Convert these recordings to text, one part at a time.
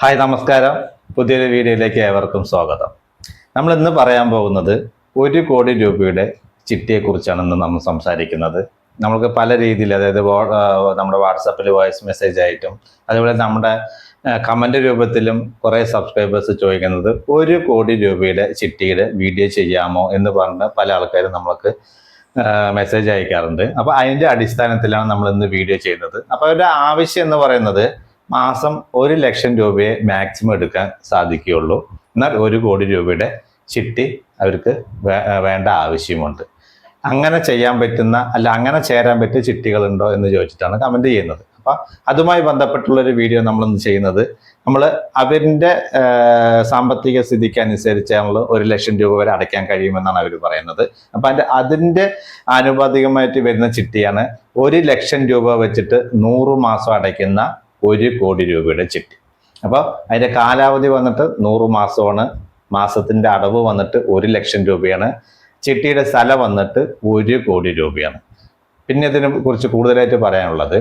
Hi നമസ്കാരം. പുതിയൊരു വീഡിയോയിലേക്ക് ഏവർക്കും സ്വാഗതം. നമ്മൾ ഇന്ന് പറയാൻ പോകുന്നത് 1 കോടി രൂപയുടെ ചിട്ടിയെക്കുറിച്ചാണ് ഇന്ന് നമ്മൾ സംസാരിക്കുന്നത്. നമുക്ക് പല രീതിയിൽ, അതായത് നമ്മുടെ വാട്സാപ്പിൽ വോയിസ് മെസ്സേജ് ആയിട്ടും അതുപോലെ നമ്മുടെ കമന്റ് രൂപത്തിലും കുറേ സബ്സ്ക്രൈബേഴ്സ് ചോദിക്കുന്നത് 1 കോടി രൂപയുടെ ചിട്ടിയുടെ വീഡിയോ ചെയ്യാമോ എന്ന് പറഞ്ഞ് പല ആൾക്കാരും നമ്മൾക്ക് മെസ്സേജ് അയക്കാറുണ്ട്. അപ്പോൾ അതിൻ്റെ അടിസ്ഥാനത്തിലാണ് നമ്മൾ ഇന്ന് വീഡിയോ ചെയ്യുന്നത്. അപ്പോൾ അവരുടെ ആവശ്യം എന്ന് പറയുന്നത് മാസം 1 ലക്ഷം രൂപയെ മാക്സിമം എടുക്കാൻ സാധിക്കുകയുള്ളൂ. എന്നാൽ 1 കോടി രൂപയുടെ ചിട്ടി അവർക്ക് വേണ്ട ആവശ്യമുണ്ട്. അങ്ങനെ ചെയ്യാൻ പറ്റുന്ന, അങ്ങനെ ചേരാൻ പറ്റിയ ചിട്ടികളുണ്ടോ എന്ന് ചോദിച്ചിട്ടാണ് കമന്റ് ചെയ്യുന്നത്. അപ്പം അതുമായി ബന്ധപ്പെട്ടുള്ളൊരു വീഡിയോ നമ്മളിന്ന് ചെയ്യുന്നത്, നമ്മൾ അവരുടെ സാമ്പത്തിക സ്ഥിതിക്ക് അനുസരിച്ചാണല്ലോ 1 ലക്ഷം രൂപ വരെ അടയ്ക്കാൻ കഴിയുമെന്നാണ് അവർ പറയുന്നത്. അപ്പം അതിൻ്റെ ആനുപാതികമായിട്ട് വരുന്ന ചിട്ടിയാണ് 1 ലക്ഷം രൂപ വെച്ചിട്ട് 100 മാസം അടയ്ക്കുന്ന 1 കോടി രൂപയുടെ ചിട്ടി. അപ്പോൾ അതിൻ്റെ കാലാവധി വന്നിട്ട് 100 മാസമാണ്. മാസത്തിൻ്റെ അടവ് വന്നിട്ട് 1 ലക്ഷം രൂപയാണ്. ചിട്ടിയുടെ സ്ഥലം വന്നിട്ട് 1 കോടി രൂപയാണ്. പിന്നെ ഇതിനെ കുറിച്ച് കൂടുതലായിട്ട് പറയാനുള്ളത്,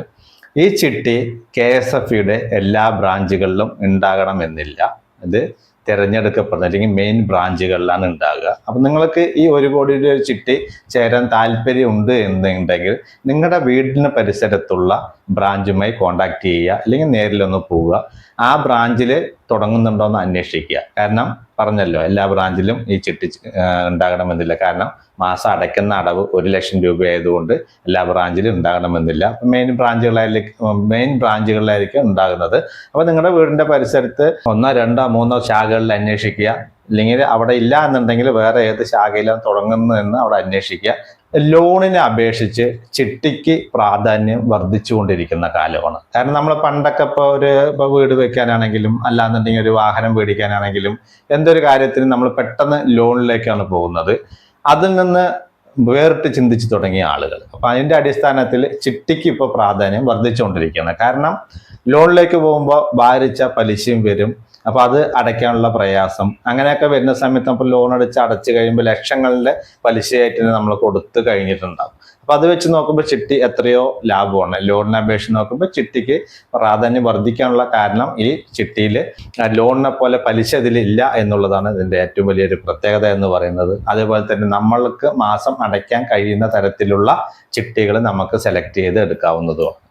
ഈ ചിട്ടി KSFയുടെ എല്ലാ ബ്രാഞ്ചുകളിലും ഉണ്ടാകണമെന്നില്ല. ഇത് തിരഞ്ഞെടുക്കപ്പെടുന്ന അല്ലെങ്കിൽ മെയിൻ ബ്രാഞ്ചുകളിലാണ് ഉണ്ടാകുക. അപ്പം നിങ്ങൾക്ക് ഈ 1 കോടിയുടെ ഒരു ചിട്ടി ചേരാൻ താല്പര്യമുണ്ട് എന്നുണ്ടെങ്കിൽ നിങ്ങളുടെ വീടിന് പരിസരത്തുള്ള ബ്രാഞ്ചുമായി കോണ്ടാക്ട് ചെയ്യുക, അല്ലെങ്കിൽ നേരിലൊന്ന് പോവുക. ആ ബ്രാഞ്ചിൽ തുടങ്ങുന്നുണ്ടോ എന്ന് അന്വേഷിക്കുക. കാരണം പറഞ്ഞല്ലോ, എല്ലാ ബ്രാഞ്ചിലും ഈ ചിട്ടി ഉണ്ടാകണമെന്നില്ല. കാരണം മാസം അടയ്ക്കുന്ന അടവ് 1 ലക്ഷം രൂപ ആയതുകൊണ്ട് എല്ലാ ബ്രാഞ്ചിലും ഉണ്ടാകണമെന്നില്ല. മെയിൻ ബ്രാഞ്ചുകളിലായിരിക്കും ഉണ്ടാകുന്നത്. അപ്പോൾ നിങ്ങളുടെ വീടിൻ്റെ പരിസരത്ത് 1, 2, 3 ശാഖകളിൽ അന്വേഷിക്കുക. അല്ലെങ്കിൽ അവിടെ ഇല്ല എന്നുണ്ടെങ്കിൽ വേറെ ഏത് ശാഖയിലാണ് തുടങ്ങുന്നതെന്ന് അവിടെ അന്വേഷിക്കുക. ലോണിനെ അപേക്ഷിച്ച് ചിട്ടിക്ക് പ്രാധാന്യം വർദ്ധിച്ചുകൊണ്ടിരിക്കുന്ന കാലമാണ്. കാരണം നമ്മൾ പണ്ടൊക്കെ ഇപ്പോൾ വീട് വെക്കാനാണെങ്കിലും അല്ലാന്നുണ്ടെങ്കിൽ ഒരു വാഹനം മേടിക്കാനാണെങ്കിലും എന്തൊരു കാര്യത്തിനും നമ്മൾ പെട്ടെന്ന് ലോണിലേക്കാണ് പോകുന്നത്. അതിൽ നിന്ന് വേറിട്ട് ചിന്തിച്ചു തുടങ്ങിയ ആളുകൾ. അപ്പം അതിൻ്റെ അടിസ്ഥാനത്തിൽ ചിട്ടിക്ക് ഇപ്പോൾ പ്രാധാന്യം വർദ്ധിച്ചുകൊണ്ടിരിക്കുകയാണ്. കാരണം ലോണിലേക്ക് പോകുമ്പോൾ ഭാരിച്ച പലിശയും വരും. അപ്പോൾ അത് അടയ്ക്കാനുള്ള പ്രയാസം, അങ്ങനെയൊക്കെ വരുന്ന സമയത്ത് നമ്മൾ ലോൺ അടച്ചു കഴിയുമ്പോൾ ലക്ഷങ്ങളുടെ പലിശയായിട്ട് നമ്മൾ കൊടുത്തു കഴിഞ്ഞിട്ടുണ്ടാകും. അപ്പോൾ അത് വെച്ച് നോക്കുമ്പോൾ ചിട്ടി എത്രയോ ലാഭമാണ്. ലോണിനെ അപേക്ഷിച്ച് നോക്കുമ്പോൾ ചിട്ടിക്ക് പ്രാധാന്യം വർദ്ധിക്കാനുള്ള കാരണം ഈ ചിട്ടിയിൽ ലോണിനെ പോലെ പലിശ ഇതിലില്ല എന്നുള്ളതാണ് ഇതിൻ്റെ ഏറ്റവും വലിയൊരു പ്രത്യേകത എന്ന് പറയുന്നത്. അതേപോലെ തന്നെ നമ്മൾക്ക് മാസം അടയ്ക്കാൻ കഴിയുന്ന തരത്തിലുള്ള ചിട്ടികൾ നമുക്ക് സെലക്ട് ചെയ്ത് എടുക്കാവുന്നതുമാണ്.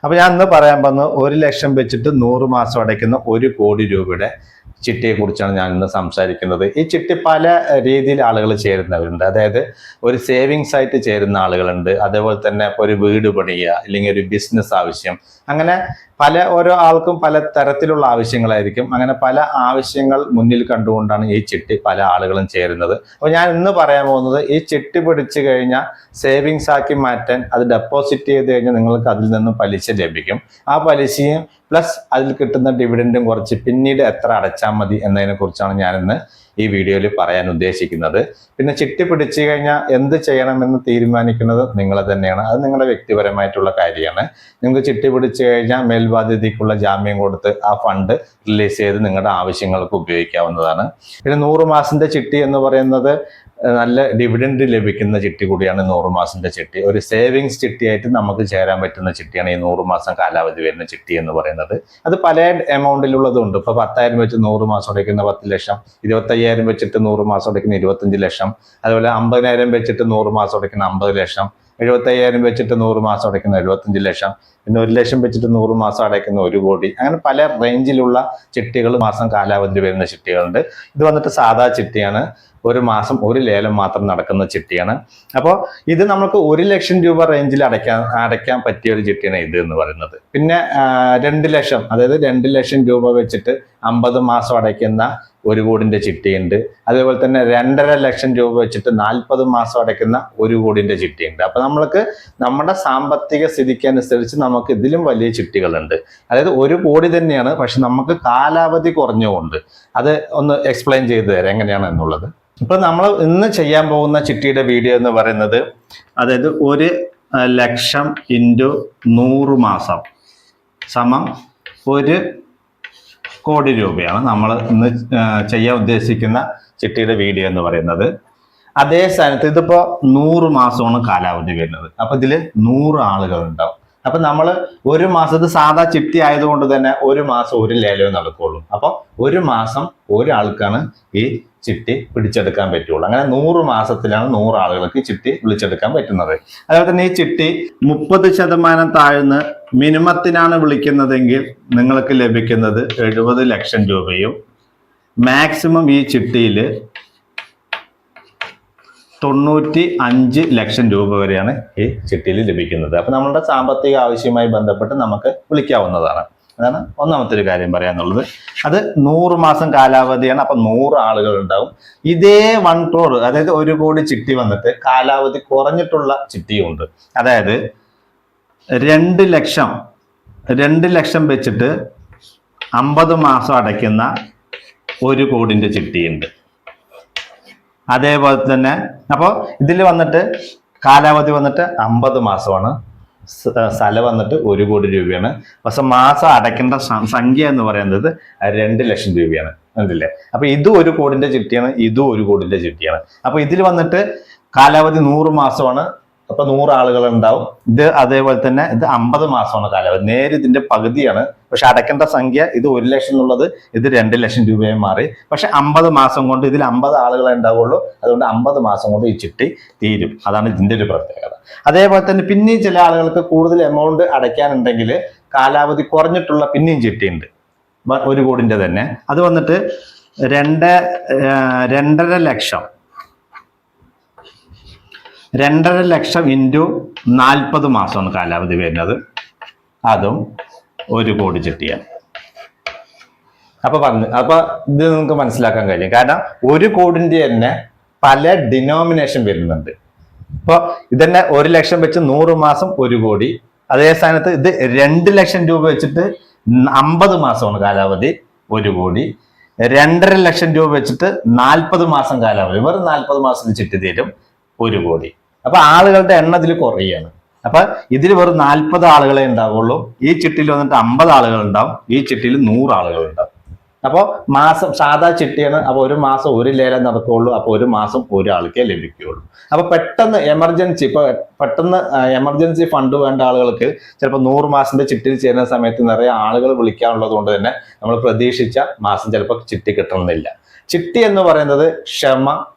അപ്പോൾ ഞാൻ ഇന്ന് പറയാൻ പോകുന്നത് 1 ലക്ഷം വെച്ചിട്ട് 100 മാസം അടയ്ക്കുന്ന 1 കോടി രൂപയുടെ ചിട്ടിയെ കുറിച്ചാണ് ഞാൻ ഇന്ന് സംസാരിക്കുന്നത്. ഈ ചിട്ടി പല രീതിയിൽ ആളുകൾ ചേരുന്നവരുണ്ട്. അതായത് ഒരു സേവിങ്സ് ആയിട്ട് ചേരുന്ന ആളുകളുണ്ട്. അതേപോലെ തന്നെ ഇപ്പോൾ ഒരു വീട് പണിയുക, അല്ലെങ്കിൽ ഒരു ബിസിനസ് ആവശ്യം, അങ്ങനെ ഓരോ ആൾക്കും പല തരത്തിലുള്ള ആവശ്യങ്ങളായിരിക്കും. അങ്ങനെ പല ആവശ്യങ്ങൾ മുന്നിൽ കണ്ടുകൊണ്ടാണ് ഈ ചിട്ടി പല ആളുകളും ചേരുന്നത്. അപ്പോൾ ഞാൻ ഇന്ന് പറയാൻ പോകുന്നത്, ഈ ചിട്ടി പിടിച്ചു കഴിഞ്ഞാൽ സേവിങ്സ് ആക്കി മാറ്റാൻ, അത് ഡെപ്പോസിറ്റ് ചെയ്ത് കഴിഞ്ഞാൽ നിങ്ങൾക്ക് അതിൽ നിന്നും പലിശ ലഭിക്കും. ആ പലിശയും പ്ലസ് അതിൽ കിട്ടുന്ന ഡിവിഡൻഡും കുറച്ച് പിന്നീട് എത്ര അടച്ചാൽ മതി എന്നതിനെ കുറിച്ചാണ് ഞാനിന്ന് ഈ വീഡിയോയിൽ പറയാൻ ഉദ്ദേശിക്കുന്നത്. പിന്നെ ചിട്ടി പിടിച്ചു കഴിഞ്ഞാൽ എന്ത് ചെയ്യണമെന്ന് തീരുമാനിക്കുന്നത് നിങ്ങൾ തന്നെയാണ്. അത് നിങ്ങളുടെ വ്യക്തിപരമായിട്ടുള്ള കാര്യമാണ്. നിങ്ങൾക്ക് ചിട്ടി പിടിച്ചു കഴിഞ്ഞാൽ മേൽബാധ്യതയ്ക്കുള്ള ജാമ്യം കൊടുത്ത് ആ ഫണ്ട് റിലീസ് ചെയ്ത് നിങ്ങളുടെ ആവശ്യങ്ങൾക്ക് ഉപയോഗിക്കാവുന്നതാണ്. പിന്നെ 100 മാസത്തെ ചിട്ടി എന്ന് പറയുന്നത് നല്ല ഡിവിഡൻഡ് ലഭിക്കുന്ന ചിട്ടി കൂടിയാണ് 100 മാസത്തെ ചിട്ടി. ഒരു സേവിങ്സ് ചിട്ടിയായിട്ട് നമുക്ക് ചേരാൻ പറ്റുന്ന ചിട്ടിയാണ് ഈ 100 മാസം കാലാവധി വരുന്ന ചിട്ടി എന്ന് പറയുന്നത്. അത് പല എമൗണ്ടിലുള്ളതുണ്ട്. ഇപ്പോൾ 10,000 വെച്ച് 100 മാസം അടയ്ക്കുന്ന 10 ലക്ഷം, 25,000 വെച്ചിട്ട് 100 മാസം അടയ്ക്കുന്ന 25 ലക്ഷം, അതുപോലെ 50,000 വെച്ചിട്ട് 100 മാസം അടയ്ക്കുന്ന 50 ലക്ഷം, 75,000 വെച്ചിട്ട് 100 മാസം അടയ്ക്കുന്ന 75 ലക്ഷം, പിന്നെ 1 ലക്ഷം വെച്ചിട്ട് 100 മാസം അടയ്ക്കുന്ന 1 കോടി. അങ്ങനെ പല റേഞ്ചിലുള്ള ചിട്ടികൾ, മാസം കാലാവധി വരുന്ന ചിട്ടികളുണ്ട്. ഇത് വന്നിട്ട് സാധാ ചിട്ടിയാണ്. ഒരു മാസം 1 ലേലം മാത്രം നടക്കുന്ന ചിട്ടിയാണ്. അപ്പോൾ ഇത് നമുക്ക് 1 ലക്ഷം രൂപ റേഞ്ചിൽ അടയ്ക്കാൻ പറ്റിയ ഒരു ചിട്ടിയാണ് ഇത് എന്ന് പറയുന്നത്. പിന്നെ 2 ലക്ഷം, അതായത് 2 ലക്ഷം രൂപ വെച്ചിട്ട് 50 മാസം അടയ്ക്കുന്ന 1 കോടിന്റെ ചിട്ടിയുണ്ട്. അതേപോലെ തന്നെ 2.5 ലക്ഷം രൂപ വെച്ചിട്ട് 40 മാസം അടയ്ക്കുന്ന 1 കോടിന്റെ ചിട്ടിയുണ്ട്. അപ്പൊ നമ്മൾക്ക് നമ്മുടെ സാമ്പത്തിക സ്ഥിതിക്ക് അനുസരിച്ച് നമുക്ക് ഇതിലും വലിയ ചിട്ടികളുണ്ട്. അതായത് 1 കോടി തന്നെയാണ്, പക്ഷെ നമുക്ക് കാലാവധി കുറഞ്ഞുകൊണ്ട്. അത് ഒന്ന് എക്സ്പ്ലെയിൻ ചെയ്തു തരാം എങ്ങനെയാണ് എന്നുള്ളത്. ഇപ്പൊ നമ്മൾ ഇന്ന് ചെയ്യാൻ പോകുന്ന ചിട്ടിയുടെ വീഡിയോ എന്ന് പറയുന്നത്, അതായത് 1 ലക്ഷം ഇൻറ്റു 100 മാസം സമം 1 കോടി രൂപയാണ് നമ്മൾ ഇന്ന് ചെയ്യാൻ ഉദ്ദേശിക്കുന്ന ചിട്ടിയുടെ വീഡിയോ എന്ന് പറയുന്നത്. അതേ സ്ഥാനത്ത് ഇതിപ്പോൾ 100 മാസമാണ് കാലാവധി വരുന്നത്. അപ്പൊ ഇതിൽ 100 ആളുകൾ ഉണ്ടാവും. അപ്പൊ നമ്മൾ ഒരു മാസത്തെ സാധാ ചിട്ടി ആയതുകൊണ്ട് തന്നെ ഒരു മാസം ഒരു ലേലം നടക്കുള്ളൂ. അപ്പൊ ഒരു മാസം ഒരാൾക്കാണ് ഈ ചിട്ടി പിടിച്ചെടുക്കാൻ പറ്റുള്ളൂ. അങ്ങനെ 100 മാസത്തിലാണ് 100 ആളുകൾക്ക് ചിട്ടി വിളിച്ചെടുക്കാൻ പറ്റുന്നത്. അതുപോലെ തന്നെ ഈ ചിട്ടി 30% താഴ്ന്ന് മിനിമത്തിനാണ് വിളിക്കുന്നതെങ്കിൽ നിങ്ങൾക്ക് ലഭിക്കുന്നത് 70 ലക്ഷം രൂപയും മാക്സിമം ഈ ചിട്ടിയിൽ 95 ലക്ഷം രൂപ വരെയാണ് ഈ ചിട്ടിയിൽ ലഭിക്കുന്നത്. അപ്പൊ നമ്മളുടെ സാമ്പത്തിക ആവശ്യവുമായി ബന്ധപ്പെട്ട് നമുക്ക് വിളിക്കാവുന്നതാണ്. അതാണ് ഒന്നാമത്തെ ഒരു കാര്യം പറയാനുള്ളത്. അത് 100 മാസം കാലാവധിയാണ്. അപ്പൊ 100 ആളുകൾ ഉണ്ടാവും. ഇതേ 1 crore, അതായത് 1 കോടി ചിട്ടി വന്നിട്ട് കാലാവധി കുറഞ്ഞിട്ടുള്ള ചിട്ടിയുണ്ട്. അതായത് 2 ലക്ഷം വെച്ചിട്ട് 50 മാസം അടയ്ക്കുന്ന 1 കോടിന്റെ ചിട്ടിയുണ്ട്. അതേപോലെ തന്നെ അപ്പോൾ ഇതിൽ വന്നിട്ട് കാലാവധി വന്നിട്ട് 50 മാസമാണ്. സ്ഥലം വന്നിട്ട് 1 കോടി രൂപയാണ്. പക്ഷെ മാസം അടയ്ക്കേണ്ട സംഖ്യ എന്ന് പറയുന്നത് 2 ലക്ഷം രൂപയാണ്. കണ്ടില്ലേ? അപ്പൊ ഇതും 1 കോടിന്റെ ചിട്ടിയാണ്, ഇതും 1 കോടിന്റെ ചിട്ടിയാണ്. അപ്പൊ ഇതിൽ വന്നിട്ട് കാലാവധി 100 മാസമാണ്. അപ്പൊ 100 ആളുകൾ ഉണ്ടാവും. ഇത് അതേപോലെ തന്നെ ഇത് 50 മാസമാണ് കാലാവധി. നേരെ ഇതിന്റെ പകുതിയാണ്. പക്ഷെ അടയ്ക്കേണ്ട സംഖ്യ ഇത് 1 ലക്ഷം എന്നുള്ളത് ഇത് 2 ലക്ഷം രൂപയായി മാറി. പക്ഷെ 50 മാസം കൊണ്ട് ഇതിൽ 50 ആളുകളെ ഉണ്ടാവുള്ളൂ. അതുകൊണ്ട് 50 മാസം കൊണ്ട് ഈ ചിട്ടി തീരും. അതാണ് ഇതിന്റെ ഒരു പ്രത്യേകത. അതേപോലെ തന്നെ പിന്നെയും ചില ആളുകൾക്ക് കൂടുതൽ എമൗണ്ട് അടയ്ക്കാനുണ്ടെങ്കിൽ കാലാവധി കുറഞ്ഞിട്ടുള്ള പിന്നെയും ചിട്ടിയുണ്ട്, 1 കോടിന്റെ തന്നെ. അത് വന്നിട്ട് 2.5 ലക്ഷം 2.5 ലക്ഷം ഇൻറ്റു 40 മാസമാണ് കാലാവധി വരുന്നത്. അതും 1 കോടി ചിട്ടിയാണ്. അപ്പൊ ഇത് നിങ്ങൾക്ക് മനസ്സിലാക്കാൻ കഴിയും. കാരണം 1 കോടിന്റെ തന്നെ പല ഡിനോമിനേഷൻ വരുന്നുണ്ട്. ഇപ്പൊ ഇതന്നെ 1 ലക്ഷം വെച്ച് 100 മാസം 1 കോടി. അതേ സ്ഥാനത്ത് ഇത് 2 ലക്ഷം രൂപ വെച്ചിട്ട് 50 മാസമാണ് കാലാവധി 1 കോടി. 2.5 ലക്ഷം രൂപ വെച്ചിട്ട് 40 മാസം കാലാവധി, വെറും 40 മാസത്തിൽ ചിട്ടി തീരും 1 കോടി. അപ്പൊ ആളുകളുടെ എണ്ണം ഇതിൽ കുറയാണ്. അപ്പൊ ഇതിൽ വെറും 40 ആളുകളെ ഉണ്ടാവുള്ളൂ. ഈ ചിട്ടിയിൽ വന്നിട്ട് 50 ആളുകൾ ഉണ്ടാവും. ഈ ചിട്ടിയിൽ 100 ആളുകൾ ഉണ്ടാവും. അപ്പോൾ മാസം സാധാ ചിട്ടിയാണ്. അപ്പൊ 1 മാസം 1 ലേലം നടക്കുകയുള്ളൂ. അപ്പൊ 1 മാസം ഒരാൾക്കേ ലഭിക്കുകയുള്ളൂ. അപ്പൊ പെട്ടെന്ന് എമർജൻസി ഫണ്ട് വേണ്ട ആളുകൾക്ക് ചിലപ്പോൾ 100 മാസത്തിന്റെ ചിട്ടിയിൽ ചേരുന്ന സമയത്ത് നിറയെ ആളുകൾ വിളിക്കാനുള്ളത് കൊണ്ട് തന്നെ നമ്മൾ പ്രതീക്ഷിച്ച മാസം ചിലപ്പോൾ ചിട്ടി കിട്ടണമെന്നില്ല. ചിട്ടി എന്ന് പറയുന്നത് ക്ഷമ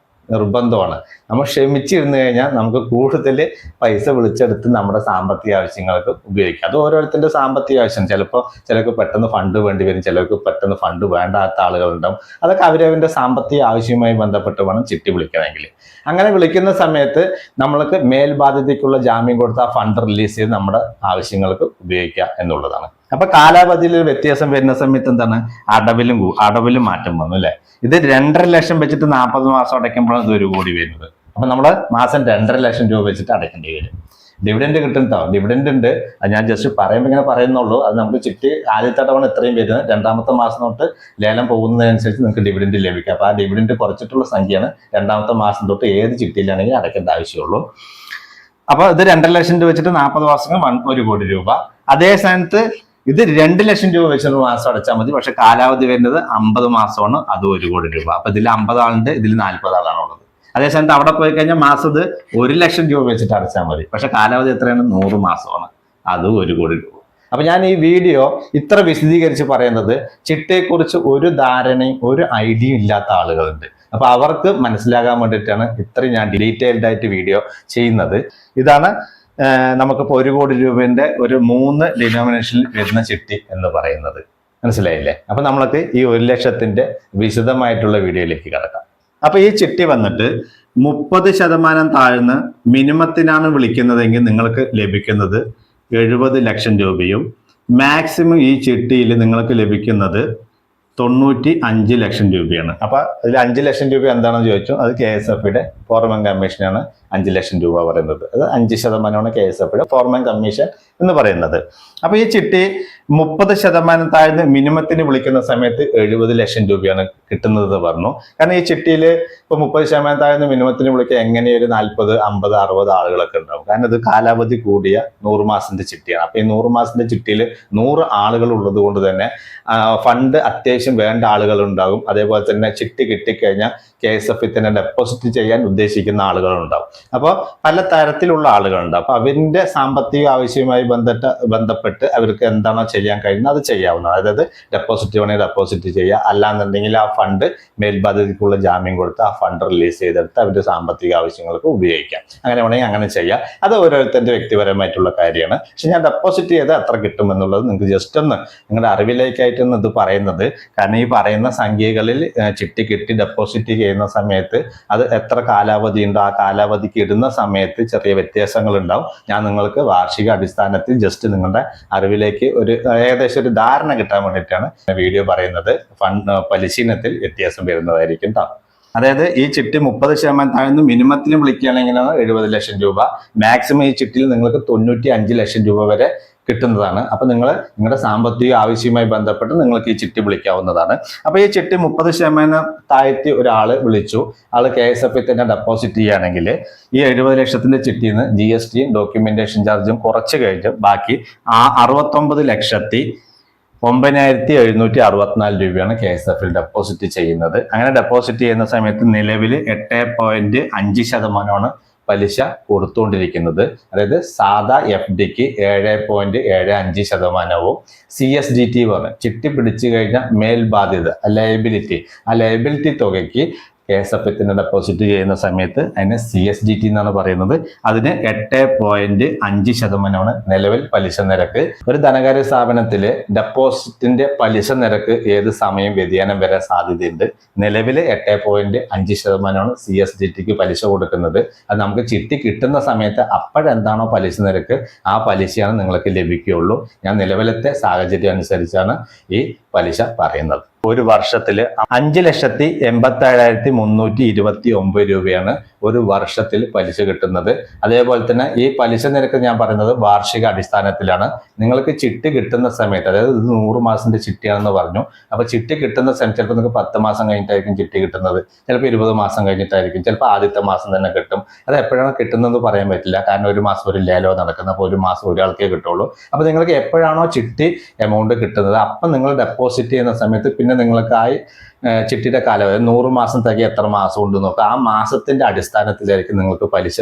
നിർബന്ധമാണ്. നമ്മൾ ക്ഷമിച്ചിരുന്നു കഴിഞ്ഞാൽ നമുക്ക് കൂടുതൽ പൈസ വിളിച്ചെടുത്ത് നമ്മുടെ സാമ്പത്തിക ആവശ്യങ്ങൾക്ക് ഉപയോഗിക്കാം. അത് ഓരോരുത്തരുടെ സാമ്പത്തിക ആവശ്യം. ചിലപ്പോൾ ചിലർക്ക് പെട്ടെന്ന് ഫണ്ട് വേണ്ടി വരും, ചിലർക്ക് പെട്ടെന്ന് ഫണ്ട് വേണ്ടാത്ത ആളുകളുണ്ടാവും. അതൊക്കെ അവരവരുടെ സാമ്പത്തിക ആവശ്യവുമായി ബന്ധപ്പെട്ട് വേണം ചിട്ടി വിളിക്കണമെങ്കിൽ. അങ്ങനെ വിളിക്കുന്ന സമയത്ത് നമ്മൾക്ക് മേൽബാധ്യതയ്ക്കുള്ള ജാമ്യം കൊടുത്ത് ആ ഫണ്ട് റിലീസ് ചെയ്ത് നമ്മുടെ ആവശ്യങ്ങൾക്ക് ഉപയോഗിക്കുക എന്നുള്ളതാണ്. അപ്പൊ കാലാവധിയിൽ വ്യത്യാസം വരുന്ന സമയത്ത് എന്താണ്, അടവിലും മാറ്റം വന്നു അല്ലെ. ഇത് 2.5 ലക്ഷം വെച്ചിട്ട് 40 മാസം അടയ്ക്കുമ്പോഴാണ് ഇത് 1 കോടി വരുന്നത്. അപ്പൊ നമ്മൾ മാസം 2.5 ലക്ഷം രൂപ വെച്ചിട്ട് അടയ്ക്കേണ്ടി വരും. ഡിവിഡൻഡ് കിട്ടുന്നുണ്ടോ? ഡിവിഡൻഡ് ഉണ്ട്. അത് ഞാൻ ജസ്റ്റ് പറയുമ്പോൾ ഇങ്ങനെ പറയുന്നുള്ളൂ. അത് നമുക്ക് ചിട്ടി ആദ്യത്തെ തവണ ഇത്രയും വരുന്നത്, 2ാമത്തെ മാസം തൊട്ട് ലേലം പോകുന്നതനുസരിച്ച് നിങ്ങൾക്ക് ഡിവിഡൻഡ് ലഭിക്കും. അപ്പൊ ആ ഡിവിഡൻഡ് കുറച്ചിട്ടുള്ള സംഖ്യയാണ് 2ാമത്തെ മാസം തൊട്ട് ഏത് ചിട്ടിയിലാണെങ്കിലും അടയ്ക്കേണ്ട ആവശ്യമുള്ളൂ. അപ്പൊ ഇത് 2.5 ലക്ഷം രൂപ വെച്ചിട്ട് 40 മാസങ്ങൾ 1 കോടി രൂപ. അതേ സ്ഥാനത്ത് ഇത് 2 ലക്ഷം രൂപ വെച്ചൊരു മാസം അടച്ചാൽ മതി. പക്ഷെ കാലാവധി വരുന്നത് 50 മാസമാണ്. അത് 1 കോടി രൂപ. അപ്പൊ ഇതിൽ 50 ആളുണ്ട്, ഇതിൽ 40 ആളാണ് ഉള്ളത്. അതേസമയത്ത് അവിടെ പോയി കഴിഞ്ഞാൽ മാസം ഇത് 1 ലക്ഷം രൂപ വെച്ചിട്ട് അടച്ചാൽ മതി. പക്ഷെ കാലാവധി എത്രയാണ്? 100 മാസമാണ്. അത് 1 കോടി രൂപ. അപ്പൊ ഞാൻ ഈ വീഡിയോ ഇത്ര വിശദീകരിച്ച് പറയുന്നത് ചിട്ടയെക്കുറിച്ച് ഒരു ധാരണയും ഒരു ഐഡിയയും ഇല്ലാത്ത ആളുകളുണ്ട്. അപ്പൊ അവർക്ക് മനസ്സിലാകാൻ വേണ്ടിയിട്ടാണ് ഇത്രയും ഞാൻ ഡീറ്റെയിൽഡ് ആയിട്ട് വീഡിയോ ചെയ്യുന്നത്. ഇതാണ് നമുക്കിപ്പോൾ 1 കോടി രൂപന്റെ ഒരു 3 ഡിനോമിനേഷനിൽ വരുന്ന ചിട്ടി എന്ന് പറയുന്നത്. മനസ്സിലായില്ലേ? അപ്പൊ നമ്മൾക്ക് ഈ 1 ലക്ഷത്തിന്റെ വിശദമായിട്ടുള്ള വീഡിയോയിലേക്ക് കിടക്കാം. അപ്പൊ ഈ ചിട്ടി വന്നിട്ട് 30% താഴ്ന്ന് മിനിമത്തിനാണ് വിളിക്കുന്നതെങ്കിൽ നിങ്ങൾക്ക് ലഭിക്കുന്നത് 70 ലക്ഷം രൂപയും മാക്സിമം ഈ ചിട്ടിയിൽ നിങ്ങൾക്ക് ലഭിക്കുന്നത് 95 ലക്ഷം രൂപയാണ്. അപ്പൊ അതിൽ 5 ലക്ഷം രൂപ എന്താണെന്ന് ചോദിച്ചു. അത് KSFയുടെ ഫോർമൻ കമ്മീഷനാണ് 5 ലക്ഷം രൂപ പറയുന്നത്. അത് 5% KSFയുടെ ഫോർമൻ കമ്മീഷൻ എന്ന് പറയുന്നത്. അപ്പൊ ഈ ചിട്ടി 30% താഴ്ന്ന് മിനിമത്തിന് വിളിക്കുന്ന സമയത്ത് 70 ലക്ഷം രൂപയാണ് കിട്ടുന്നത് പറഞ്ഞു. കാരണം ഈ ചിട്ടിയിൽ ഇപ്പൊ 30% താഴ്ന്ന് മിനിമത്തിന് വിളിക്കുക എങ്ങനെ ഒരു 40, 50, 60 ആളുകളൊക്കെ ഉണ്ടാവും. കാരണം ഇത് കാലാവധി കൂടിയ 100 മാസത്തിന്റെ ചിട്ടിയാണ്. അപ്പൊ ഈ 100 മാസത്തിന്റെ ചിട്ടിയിൽ 100 ആളുകൾ ഉള്ളത് കൊണ്ട് തന്നെ ഫണ്ട് അത്യാവശ്യം വേണ്ട ആളുകൾ ഉണ്ടാകും. അതേപോലെ തന്നെ ചിട്ടി കിട്ടിക്കഴിഞ്ഞാൽ KSF തന്നെ ഡെപ്പോസിറ്റ് ചെയ്യാൻ ഉദ്ദേശിക്കുന്ന ആളുകളുണ്ടാവും. അപ്പോൾ പല തരത്തിലുള്ള ആളുകളുണ്ട്. അപ്പോൾ അവരുടെ സാമ്പത്തിക ആവശ്യവുമായി ബന്ധപ്പെട്ട് അവർക്ക് എന്താണോ ചെയ്യാൻ കഴിയുന്നത് അത് ചെയ്യാവുന്നതാണ്. അതായത് ഡെപ്പോസിറ്റ് വേണമെങ്കിൽ ഡെപ്പോസിറ്റ് ചെയ്യുക, അല്ലാന്നുണ്ടെങ്കിൽ ആ ഫണ്ട് മേൽബാധ്യതയ്ക്കുള്ള ജാമ്യം കൊടുത്ത് ആ ഫണ്ട് റിലീസ് ചെയ്തെടുത്ത് അവരുടെ സാമ്പത്തിക ആവശ്യങ്ങൾക്ക് ഉപയോഗിക്കാം. അങ്ങനെ വേണമെങ്കിൽ അങ്ങനെ ചെയ്യാം. അത് ഓരോരുത്തരുടെ വ്യക്തിപരമായിട്ടുള്ള കാര്യമാണ്. പക്ഷെ ഞാൻ ഡെപ്പോസിറ്റ് ചെയ്ത് എത്ര കിട്ടുമെന്നുള്ളത് നിങ്ങൾക്ക് ജസ്റ്റ് ഒന്ന് നിങ്ങളുടെ അറിവിലേക്കായിട്ടാണ് ഇത് പറയുന്നത്. കാരണം ഈ പറയുന്ന സംഖ്യകളിൽ ചിട്ടി കിട്ടി ഡെപ്പോസിറ്റ് ചെയ്യുന്ന സമയത്ത് അത് എത്ര കാലാവധി ഉണ്ടോ ആ കാലാവധിക്ക് ഇടുന്ന സമയത്ത് ചെറിയ വ്യത്യാസങ്ങൾ ഉണ്ടാവും. ഞാൻ നിങ്ങൾക്ക് വാർഷിക അടിസ്ഥാനത്തിൽ ജസ്റ്റ് നിങ്ങളുടെ അറിവിലേക്ക് ഒരു ഏകദേശം ഒരു ധാരണ കിട്ടാൻ വേണ്ടിയിട്ടാണ് വീഡിയോ പറയുന്നത്. ഫണ്ട് പലിശീനത്തിൽ വ്യത്യാസം വരുന്നതായിരിക്കും കേട്ടോ. അതായത് ഈ ചിട്ടി 30% താഴ്ന്ന് മിനിമത്തിന് വിളിക്കുകയാണെങ്കിലാണ് 70 ലക്ഷം രൂപ, മാക്സിമം ഈ ചിട്ടിയിൽ നിങ്ങൾക്ക് 95 ലക്ഷം രൂപ വരെ കിട്ടുന്നതാണ്. അപ്പൊ നിങ്ങളുടെ സാമ്പത്തിക ആവശ്യവുമായി ബന്ധപ്പെട്ട് നിങ്ങൾക്ക് ഈ ചിട്ടി വിളിക്കാവുന്നതാണ്. അപ്പൊ ഈ ചിട്ടി 30% താഴ്ത്തി ഒരാള് വിളിച്ചു, ആള് KSF തന്നെ ഡെപ്പോസിറ്റ് ചെയ്യുകയാണെങ്കിൽ ഈ 70 ലക്ഷത്തിന്റെ ചിട്ടിയിൽ നിന്ന് GSTയും ഡോക്യുമെന്റേഷൻ ചാർജും കുറച്ച് കഴിഞ്ഞ് ബാക്കി 69,9,764 രൂപയാണ് KSF ഡെപ്പോസിറ്റ് ചെയ്യുന്നത്. അങ്ങനെ ഡെപ്പോസിറ്റ് ചെയ്യുന്ന സമയത്ത് നിലവിൽ 8.5% പലിശ കൊടുത്തുകൊണ്ടിരിക്കുന്നത്. അതായത് സാധാ FDക്ക് 7.75%, CSDT പറഞ്ഞ് ചിട്ടി പിടിച്ചു കഴിഞ്ഞാൽ മേൽബാധ്യത ലയബിലിറ്റി, ആ ലയബിലിറ്റി തുകയ്ക്ക് KSF ഡെപ്പോസിറ്റ് ചെയ്യുന്ന സമയത്ത് അതിന് CSDT എന്നാണ് പറയുന്നത്. അതിന് 8.5% നിലവിൽ പലിശ നിരക്ക്. ഒരു ധനകാര്യ സ്ഥാപനത്തില് ഡെപ്പോസിറ്റിന്റെ പലിശ നിരക്ക് ഏത് സമയം വ്യതിയാനം വരാൻ സാധ്യതയുണ്ട്. നിലവിൽ 8.5% CSDTക്ക് പലിശ കൊടുക്കുന്നത്. അത് നമുക്ക് ചിട്ടി കിട്ടുന്ന സമയത്ത് അപ്പോഴെന്താണോ പലിശ നിരക്ക് ആ പലിശയാണ് നിങ്ങൾക്ക് ലഭിക്കുകയുള്ളൂ. ഞാൻ നിലവിലത്തെ സാഹചര്യം അനുസരിച്ചാണ് ഈ പലിശ പറയുന്നത്. ഒരു വർഷത്തില് 5,87,329 രൂപയാണ് ഒരു വർഷത്തിൽ പലിശ കിട്ടുന്നത്. അതേപോലെ തന്നെ ഈ പലിശ നിരക്ക് ഞാൻ പറയുന്നത് വാർഷിക അടിസ്ഥാനത്തിലാണ്. നിങ്ങൾക്ക് ചിട്ടി കിട്ടുന്ന സമയത്ത്, അതായത് ഇത് 100 മാസത്തിന്റെ ചിട്ടിയാണെന്ന് പറഞ്ഞു. അപ്പൊ ചിട്ടി കിട്ടുന്ന സമയത്ത് ചിലപ്പോൾ നിങ്ങൾക്ക് 10 മാസം കഴിഞ്ഞിട്ടായിരിക്കും ചിട്ടി കിട്ടുന്നത്, ചിലപ്പോൾ 20 മാസം കഴിഞ്ഞിട്ടായിരിക്കും, ചിലപ്പോൾ ആദ്യത്തെ മാസം തന്നെ കിട്ടും. അത് എപ്പോഴാണ് കിട്ടുന്നതെന്ന് പറയാൻ പറ്റില്ല. കാരണം ഒരു മാസം ഒരു ലേലോ നടക്കുന്നത്, അപ്പോൾ ഒരു മാസം ഒരാൾക്കേ കിട്ടുള്ളൂ. അപ്പൊ നിങ്ങൾക്ക് എപ്പോഴാണോ ചിട്ടി എമൗണ്ട് കിട്ടുന്നത് അപ്പം നിങ്ങൾ ഡെപ്പോസിറ്റ് ചെയ്യുന്ന സമയത്ത് പിന്നെ നിങ്ങൾക്കായി ചിട്ടിയുടെ കാലാവധി 100 മാസം തികയെ എത്ര മാസം ഉണ്ട് നോക്കുക. ആ മാസത്തിന്റെ അടിസ്ഥാനത്തിലായിരിക്കും നിങ്ങൾക്ക് പലിശ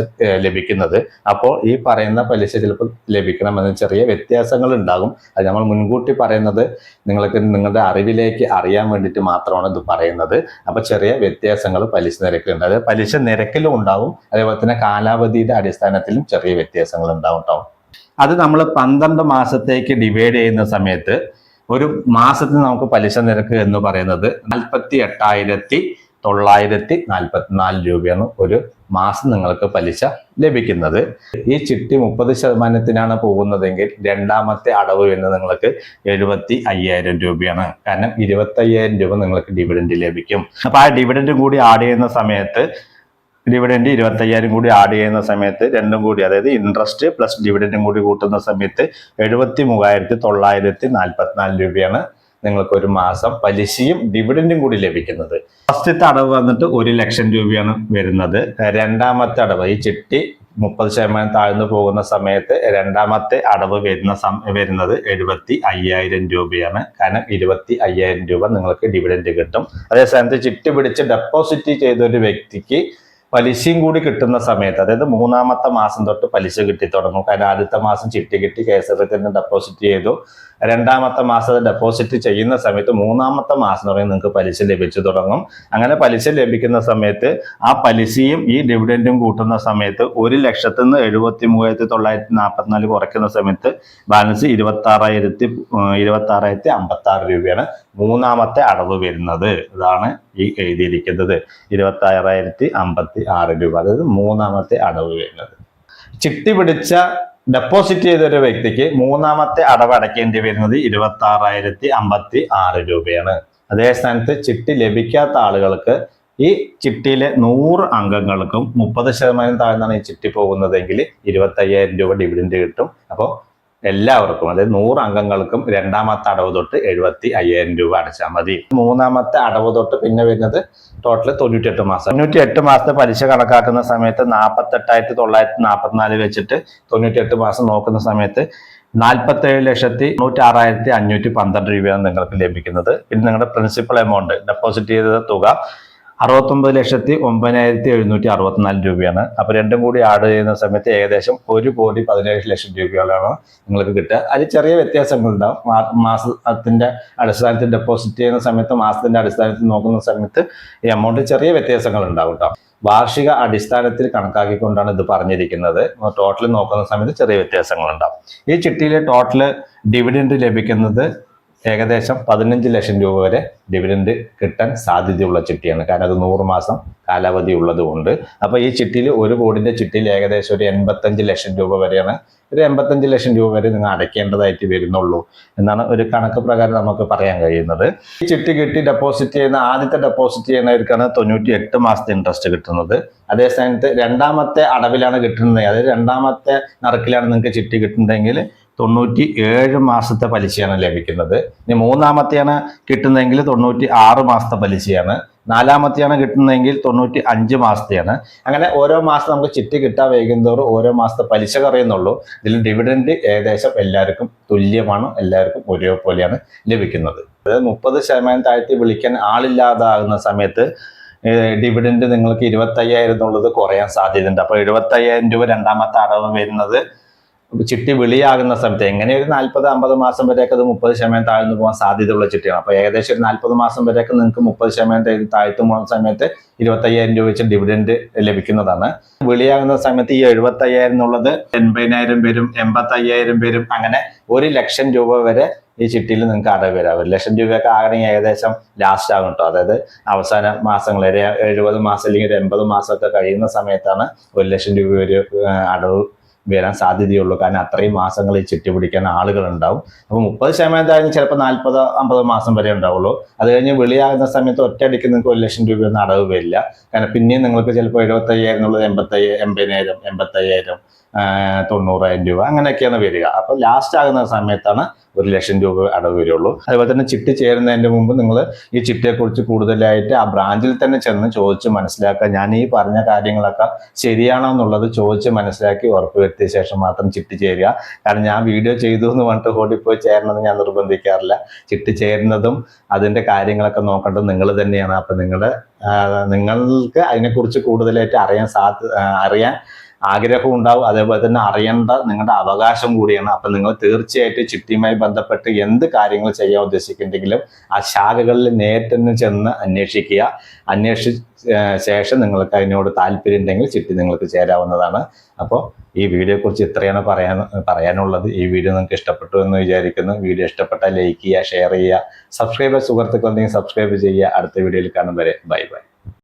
ലഭിക്കുന്നത്. അപ്പോൾ ഈ പറയുന്ന പലിശ ചിലപ്പോൾ ലഭിക്കണമെന്ന് ചെറിയ വ്യത്യാസങ്ങൾ ഉണ്ടാകും. അത് നമ്മൾ മുൻകൂട്ടി പറയുന്നത് നിങ്ങൾക്ക് നിങ്ങളുടെ അറിവിലേക്ക് അറിയാൻ വേണ്ടിയിട്ട് മാത്രമാണ് ഇത് പറയുന്നത്. അപ്പോൾ ചെറിയ വ്യത്യാസങ്ങൾ പലിശ നിരക്കിലുണ്ട്. അതായത് പലിശ നിരക്കിലും ഉണ്ടാവും, അതേപോലെ തന്നെ കാലാവധിയുടെ അടിസ്ഥാനത്തിലും ചെറിയ വ്യത്യാസങ്ങൾ ഉണ്ടാവും കേട്ടോ. അത് നമ്മൾ 12 മാസത്തേക്ക് ഡിവൈഡ് ചെയ്യുന്ന സമയത്ത് ഒരു മാസത്തിന് നമുക്ക് പലിശ നിരക്ക് എന്ന് പറയുന്നത് 48,944 രൂപയാണ് ഒരു മാസം നിങ്ങൾക്ക് പലിശ ലഭിക്കുന്നത്. ഈ ചിട്ടി 30% പോകുന്നതെങ്കിൽ രണ്ടാമത്തെ അടവ് എന്ന് നിങ്ങൾക്ക് 75,000 രൂപയാണ്. കാരണം 25,000 രൂപ നിങ്ങൾക്ക് ഡിവിഡൻഡ് ലഭിക്കും. അപ്പൊ ആ ഡിവിഡൻഡ് കൂടി ആഡ് ചെയ്യുന്ന സമയത്ത് ഡിവിഡൻഡ് 25,000 കൂടി ആഡ് ചെയ്യുന്ന സമയത്ത് രണ്ടും കൂടി, അതായത് ഇൻട്രസ്റ്റ് പ്ലസ് ഡിവിഡൻഡും കൂടി കൂട്ടുന്ന സമയത്ത് 73,944 രൂപയാണ് നിങ്ങൾക്ക് ഒരു മാസം പലിശയും ഡിവിഡൻഡും കൂടി ലഭിക്കുന്നത്. ഫസ്റ്റത്തെ അടവ് വന്നിട്ട് 1 ലക്ഷം രൂപയാണ് വരുന്നത്. രണ്ടാമത്തെ അടവ്, ഈ ചിട്ടി 30% താഴ്ന്നു പോകുന്ന സമയത്ത് രണ്ടാമത്തെ അടവ് വരുന്നത് 75,000 രൂപയാണ്. കാരണം 25,000 രൂപ നിങ്ങൾക്ക് ഡിവിഡൻഡ് കിട്ടും. അതേസമയത്ത് ചിട്ടി പിടിച്ച് ഡെപ്പോസിറ്റ് ചെയ്ത ഒരു വ്യക്തിക്ക് പലിശയും കൂടി കിട്ടുന്ന സമയത്ത്, അതായത് 3-ാമത്തെ മാസം തൊട്ട് പലിശ കിട്ടി തുടങ്ങും. കാരണം ആദ്യത്തെ മാസം ചിട്ടി കിട്ടി KSF ഡെപ്പോസിറ്റ് ചെയ്തു, 2-ാമത്തെ മാസം ഡെപ്പോസിറ്റ് ചെയ്യുന്ന സമയത്ത് 3-ാമത്തെ മാസം തുടങ്ങി നിങ്ങൾക്ക് പലിശ ലഭിച്ചു തുടങ്ങും. അങ്ങനെ പലിശ ലഭിക്കുന്ന സമയത്ത് ആ പലിശയും ഈ ഡിവിഡൻഡും കൂട്ടുന്ന സമയത്ത് 1,73,944 കുറയ്ക്കുന്ന സമയത്ത് ബാലൻസ് 26,056 രൂപയാണ് 3-ാമത്തെ അടവ് വരുന്നത്. ഇതാണ് ഈ എഴുതിയിരിക്കുന്നത് 26,056 രൂപ, അതായത് 3-ാമത്തെ അടവ് വരുന്നത്. ചിട്ടി പിടിച്ച ഡെപ്പോസിറ്റ് ചെയ്ത ഒരു വ്യക്തിക്ക് 3-ാമത്തെ അടവ് അടയ്ക്കേണ്ടി വരുന്നത് 26,056 രൂപയാണ്. അതേ സ്ഥാനത്ത് ചിട്ടി ലഭിക്കാത്ത ആളുകൾക്ക് ഈ ചിട്ടിയിലെ 100 അംഗങ്ങൾക്കും 30% താഴ്ന്നാണ് ഈ ചിട്ടി പോകുന്നതെങ്കിൽ 25,000 രൂപ ഡിവിഡൻഡ് കിട്ടും. അപ്പോൾ എല്ലാവർക്കും, അതായത് 100 അംഗങ്ങൾക്കും 2-ാമത്തെ അടവ് തൊട്ട് 75,000 രൂപ അടച്ചാൽ മതി. 3-ാമത്തെ അടവ് തൊട്ട് പിന്നെ വരുന്നത് ടോട്ടൽ 98 മാസം. 98 മാസത്തെ പലിശ കണക്കാക്കുന്ന സമയത്ത് 48,944 വെച്ചിട്ട് 98 മാസം നോക്കുന്ന സമയത്ത് 47,96,512 രൂപയാണ് നിങ്ങൾക്ക് ലഭിക്കുന്നത്. പിന്നെ നിങ്ങളുടെ പ്രിൻസിപ്പൽ എമൗണ്ട് ഡെപ്പോസിറ്റ് ചെയ്ത തുക 69,09,764 രൂപയാണ്. അപ്പോൾ രണ്ടും കൂടി ആഡ് ചെയ്യുന്ന സമയത്ത് ഏകദേശം 1,17,00,000 രൂപയോളാണ് നിങ്ങൾക്ക് കിട്ടുക. അതിൽ ചെറിയ വ്യത്യാസങ്ങളുണ്ടാവും. മാസത്തിന്റെ അടിസ്ഥാനത്തിൽ ഡെപ്പോസിറ്റ് ചെയ്യുന്ന സമയത്ത്, മാസത്തിന്റെ അടിസ്ഥാനത്തിൽ നോക്കുന്ന സമയത്ത് ഈ എമൗണ്ട് ചെറിയ വ്യത്യാസങ്ങൾ ഉണ്ടാവും കേട്ടോ. വാർഷിക അടിസ്ഥാനത്തിൽ കണക്കാക്കിക്കൊണ്ടാണ് ഇത് പറഞ്ഞിരിക്കുന്നത്. ടോട്ടൽ നോക്കുന്ന സമയത്ത് ചെറിയ വ്യത്യാസങ്ങളുണ്ടാവും. ഈ ചിട്ടിയിൽ ടോട്ടൽ ഡിവിഡൻഡ് ലഭിക്കുന്നത് ഏകദേശം 15 ലക്ഷം രൂപ വരെ ഡിവിഡൻഡ് കിട്ടാൻ സാധ്യതയുള്ള ചിട്ടിയാണ്. കാരണം അത് 100 മാസം കാലാവധി ഉള്ളത് കൊണ്ട്. അപ്പോൾ ഈ ചിട്ടിയിൽ 1 കോടിന്റെ ചിട്ടിയിൽ ഏകദേശം ഒരു 85 ലക്ഷം രൂപ വരെയാണ്, ഒരു 85 ലക്ഷം രൂപ വരെ നിങ്ങൾ അടയ്ക്കേണ്ടതായിട്ട് വരുന്നുള്ളൂ എന്നാണ് ഒരു കണക്ക് പ്രകാരം നമുക്ക് പറയാൻ കഴിയുന്നത്. ഈ ചിട്ടി കിട്ടി ഡെപ്പോസിറ്റ് ചെയ്യുന്ന ആദ്യത്തെ ഡെപ്പോസിറ്റ് ചെയ്യുന്നവർക്കാണ് 98 മാസത്തെ ഇൻട്രസ്റ്റ് കിട്ടുന്നത്. അതേ സ്ഥാനത്ത് രണ്ടാമത്തെ അടവിലാണ് കിട്ടുന്നത്, അതായത് രണ്ടാമത്തെ നറുക്കിലാണ് നിങ്ങൾക്ക് ചിട്ടി കിട്ടുന്നതെങ്കിൽ 97 മാസത്തെ പലിശയാണ് ലഭിക്കുന്നത്. ഇനി മൂന്നാമത്തെയാണ് കിട്ടുന്നതെങ്കിൽ 96 മാസത്തെ പലിശയാണ്. നാലാമത്തെയാണ് കിട്ടുന്നതെങ്കിൽ 95 മാസത്തെയാണ്. അങ്ങനെ ഓരോ മാസം നമുക്ക് ചിട്ടി കിട്ടാൻ വൈകുന്നതോറും ഓരോ മാസത്തെ പലിശ കുറയുന്നുള്ളൂ. ഇതിൽ ഡിവിഡൻഡ് ഏകദേശം എല്ലാവർക്കും തുല്യമാണ്, എല്ലാവർക്കും ഒരേപോലെയാണ് ലഭിക്കുന്നത്. അതായത് 30% താഴ്ത്തി വിളിക്കാൻ ആളില്ലാതാകുന്ന സമയത്ത് ഡിവിഡൻഡ് നിങ്ങൾക്ക് 25,000 എന്നുള്ളത് കുറയാൻ സാധ്യതയുണ്ട്. അപ്പോൾ 75,000 രൂപ രണ്ടാമത്തെ അടവ് വരുന്നത് ചിട്ടി വിളിയാകുന്ന സമയത്ത് എങ്ങനെ ഒരു 40-50 മാസം വരെയൊക്കെ അത് 30% താഴ്ന്നു പോകാൻ സാധ്യതയുള്ള ചിട്ടിയാണ്. അപ്പോൾ ഏകദേശം ഒരു 40 മാസം വരെയൊക്കെ നിങ്ങൾക്ക് 30% താഴ്ത്തു പോകുന്ന സമയത്ത് 25,000 രൂപ വെച്ച് ഡിവിഡൻഡ് ലഭിക്കുന്നതാണ്. വിളിയാകുന്ന സമയത്ത് ഈ 75,000 എന്നുള്ളത് 80,000 വരും, 85,000 വരും, അങ്ങനെ 1,00,000 രൂപ വരെ ഈ ചിട്ടിയിൽ നിങ്ങൾക്ക് അടവ് വരാം. 1,00,000 രൂപയൊക്കെ ആകണമെങ്കിൽ ഏകദേശം ലാസ്റ്റ് ആകും കേട്ടോ. അതായത് അവസാന മാസങ്ങൾ 70 മാസം അല്ലെങ്കിൽ 80 മാസമൊക്കെ കഴിയുന്ന സമയത്താണ് 1,00,000 രൂപ ഒരു അടവ് വരാൻ സാധ്യതയുള്ളൂ. കാരണം അത്രയും മാസങ്ങൾ ഈ ചിട്ടി പിടിക്കാൻ ആളുകൾ ഉണ്ടാവും. അപ്പോൾ 30% ചിലപ്പോൾ 40-50 മാസം വരെ ഉണ്ടാവുള്ളൂ. അത് കഴിഞ്ഞ് വിളിയാകുന്ന സമയത്ത് ഒറ്റയടിക്ക് നിങ്ങൾക്ക് 1,00,000 രൂപയൊന്നും അടവ് വരില്ല. കാരണം പിന്നെയും നിങ്ങൾക്ക് ചിലപ്പോൾ 75,000 എന്നുള്ളത് 80,000, 85,000, 90,000 രൂപ അങ്ങനെയൊക്കെയാണ് വരിക. അപ്പോൾ ലാസ്റ്റ് ആകുന്ന സമയത്താണ് 1,00,000 രൂപ അടവ് വരുള്ളൂ. അതുപോലെ തന്നെ ചിട്ടി ചേരുന്നതിന് മുമ്പ് നിങ്ങൾ ഈ ചിട്ടിയെക്കുറിച്ച് കൂടുതലായിട്ട് ആ ബ്രാഞ്ചിൽ തന്നെ ചെന്ന് ചോദിച്ച് മനസ്സിലാക്കുക. ഞാൻ ഈ പറഞ്ഞ കാര്യങ്ങളൊക്കെ ശരിയാണോ എന്നുള്ളത് ചോദിച്ച് മനസ്സിലാക്കി ഉറപ്പുവരുത്തിയ ശേഷം മാത്രം ചിട്ടി ചേരുക. കാരണം ഞാൻ വീഡിയോ ചെയ്തു എന്ന് പറഞ്ഞിട്ട് ഓടിപ്പോയി ചേരണമെന്ന് ഞാൻ നിർബന്ധിക്കാറില്ല. ചിട്ടി ചേരുന്നതും അതിൻ്റെ കാര്യങ്ങളൊക്കെ നോക്കേണ്ടത് നിങ്ങൾ തന്നെയാണ്. അപ്പം നിങ്ങൾക്ക് അതിനെക്കുറിച്ച് കൂടുതലായിട്ട് അറിയാൻ ആഗ്രഹം ഉണ്ടാവും. അതേപോലെ തന്നെ അറിയേണ്ട നിങ്ങളുടെ അവകാശം കൂടിയാണ്. അപ്പം നിങ്ങൾ തീർച്ചയായിട്ടും ചിട്ടിയുമായി ബന്ധപ്പെട്ട് എന്ത് കാര്യങ്ങൾ ചെയ്യാൻ ഉദ്ദേശിക്കുന്നുണ്ടെങ്കിലും ആ ശാഖകളിൽ നേരിട്ട് തന്നെ ചെന്ന് അന്വേഷിക്കുക. അന്വേഷിച്ച ശേഷം നിങ്ങൾക്ക് അതിനോട് താല്പര്യം ഉണ്ടെങ്കിൽ ചിട്ടി നിങ്ങൾക്ക് ചേരാവുന്നതാണ്. അപ്പോൾ ഈ വീഡിയോയെക്കുറിച്ച് ഇത്രയാണ് പറയാനുള്ളത്. ഈ വീഡിയോ നിങ്ങൾക്ക് ഇഷ്ടപ്പെട്ടു എന്ന് വിചാരിക്കുന്നു. വീഡിയോ ഇഷ്ടപ്പെട്ടാൽ ലൈക്ക് ചെയ്യുക, ഷെയർ ചെയ്യുക, സുഹൃത്തുക്കളുണ്ടെങ്കിൽ സബ്സ്ക്രൈബ് ചെയ്യുക. അടുത്ത വീഡിയോയിൽ കാണും വരെ ബൈ ബൈ.